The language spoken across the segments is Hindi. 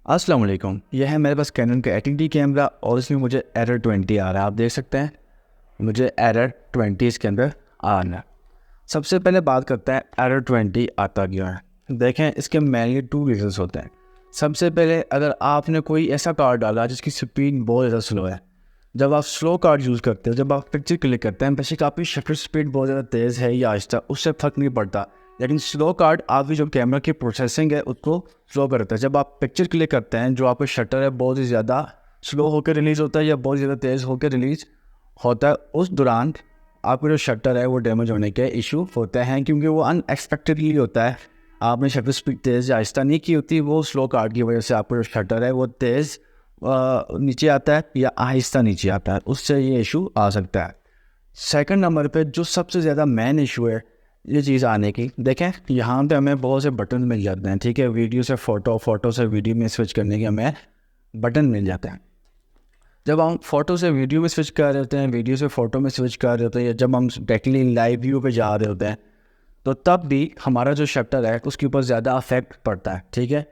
अस्सलाम वालेकुम। यह है मेरे पास कैनन का 18D कैमरा और इसमें मुझे एरर 20 आ रहा है। आप देख सकते हैं मुझे एरर 20 इसके अंदर आ रहा है। सबसे पहले बात करते हैं एरर 20 आता क्यों है। देखें, इसके मेनली 2 रीजंस होते हैं। सबसे पहले, अगर आपने कोई ऐसा कार्ड डाला जिसकी स्पीड बहुत ज़्यादा स्लो है, जब आप स्लो कार्ड यूज़ करते हो, जब आप पिक्चर क्लिक करते हैं, बेशक आपकी शटर स्पीड बहुत ज़्यादा तेज़ है या आहिस्ता, उससे फ़र्क नहीं पड़ता। लेकिन स्लो कार्ड आपकी जो कैमरा की प्रोसेसिंग है उसको स्लो करता है। जब आप पिक्चर क्लिक करते हैं, जो आपका शटर है बहुत ही ज़्यादा स्लो होकर रिलीज़ होता है या बहुत ज़्यादा तेज़ होकर रिलीज़ होता है, उस दौरान आपका जो शटर है वो डैमेज होने के इशू होते हैं, क्योंकि वो अनएक्सपेक्टेडली होता है। आपने शटर स्पीड तेज़ या आहिस्ता नहीं की होती, वो स्लो कार्ड की वजह से आपका जो शटर है वो तेज़ नीचे आता है या आहिस्ता नीचे आता है, उससे ये इशू आ सकता है। सेकंड नंबर पे जो सबसे ज़्यादा मेन इशू है ये चीज़ आने की, देखें यहाँ पे हमें बहुत से बटन मिल जाते हैं, ठीक है। वीडियो से फ़ोटो, फ़ोटो से वीडियो में स्विच करने के हमें बटन मिल जाते हैं। जब हम फ़ोटो से वीडियो में स्विच कर रहे होते हैं, वीडियो से फ़ोटो में स्विच कर रहे होते हैं, या जब हम डायरेक्टली लाइव व्यू पे जा रहे होते हैं, तो तब भी हमारा जो शटर है उसके ऊपर ज़्यादा अफेक्ट पड़ता है, ठीक है।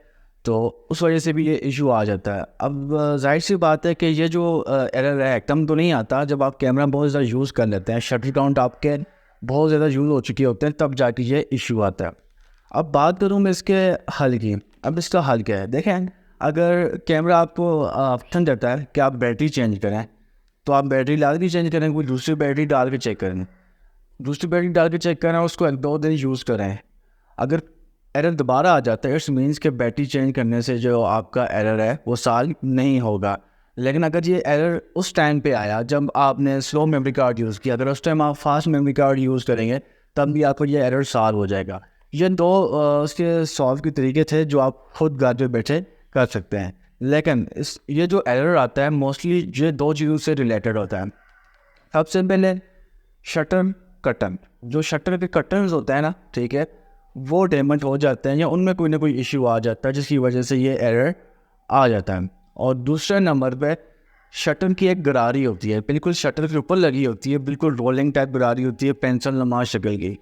तो उस वजह से भी ये इशू आ जाता है। अब जाहिर सी बात है कि ये जो एरर है एकदम तो नहीं आता। जब आप कैमरा बहुत ज़्यादा यूज़ कर लेते हैं, शटर काउंट आपके बहुत ज़्यादा यूज़ हो चुके होते हैं, तब जाके ये इशू आता है। अब बात करूँ मैं इसके हल की। अब इसका हल क्या है, देखें, अगर कैमरा आपको ऑप्शन देता है कि आप बैटरी चेंज करें, तो आप बैटरी डाल के चेंज करें, कोई दूसरी बैटरी डाल के चेक करें। दूसरी बैटरी डाल के चेक करें, उसको 1-2 दिन यूज़ करें। अगर एरर दोबारा आ जाता है, इट्स मीन्स कि बैटरी चेंज करने से जो आपका एरर है वो सॉल्व नहीं होगा। लेकिन अगर ये एरर उस टाइम पे आया जब आपने स्लो मेमोरी कार्ड यूज़ किया, अगर उस टाइम आप फास्ट मेमोरी कार्ड यूज़ करेंगे, तब भी आपको ये एरर सॉल्व हो जाएगा। ये दो उसके सॉल्व के तरीके थे जो आप खुद घर पे बैठे कर सकते हैं। लेकिन ये जो एरर आता है मोस्टली ये 2 चीज़ों से रिलेटेड होता है। सबसे पहले शटर कटन, जो शटर के कटन्स होते हैं ना, ठीक है, वो डैमेज हो जाते हैं या उनमें कोई ना कोई इशू आ जाता है जिसकी वजह से ये एरर आ जाता है। और दूसरे नंबर पे शटर की एक गरारी होती है, बिल्कुल शटर के ऊपर लगी होती है, बिल्कुल रोलिंग टाइप गरारी होती है, पेंसिल नुमा शक्ल की।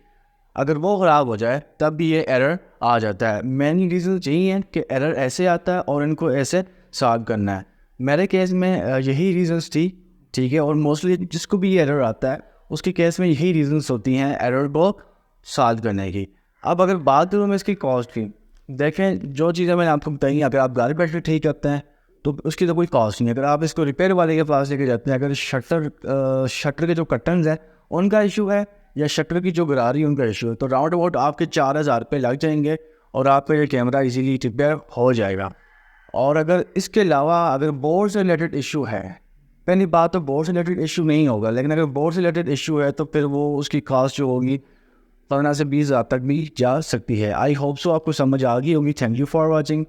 अगर वो ख़राब हो जाए तब भी ये एरर आ जाता है। मेन रीज़न यही है कि एरर ऐसे आता है और इनको ऐसे सॉल्व करना है। मेरे केस में यही रीज़न्स थी, ठीक है। और मोस्टली जिसको भी ये एरर आता है उसके केस में यही रीज़न्स होती हैं एरर को सॉल्व करने की। अब अगर बात करूँ मैं इसकी कॉस्ट की, देखें जो चीज़ें मैंने आपको बताई, अगर आप घर बैठ के ठीक करते हैं तो उसकी तो कोई कॉस्ट नहीं है। अगर आप इसको रिपेयर वाले के पास लेके जाते हैं, अगर शटर के जो कटन्स हैं उनका इशू है या शटर की जो गरारी है उनका इशू है, तो राउंड अबाउट आपके 4,000 रुपये लग जाएंगे और आपका ये कैमरा इजीली रिपेयर हो जाएगा। और अगर इसके अलावा अगर बोर्ड से रिलेटेड इशू है, पहली बात तो बोर्ड से रिलेटेड इशू नहीं होगा, लेकिन अगर बोर्ड से रिलेटेड इशू है तो फिर वो उसकी कॉस्ट जो होगी 15 से 20 हज़ार तक भी जा सकती है। आई होप सो आपको समझ आ गई होगी। Thank you for watching.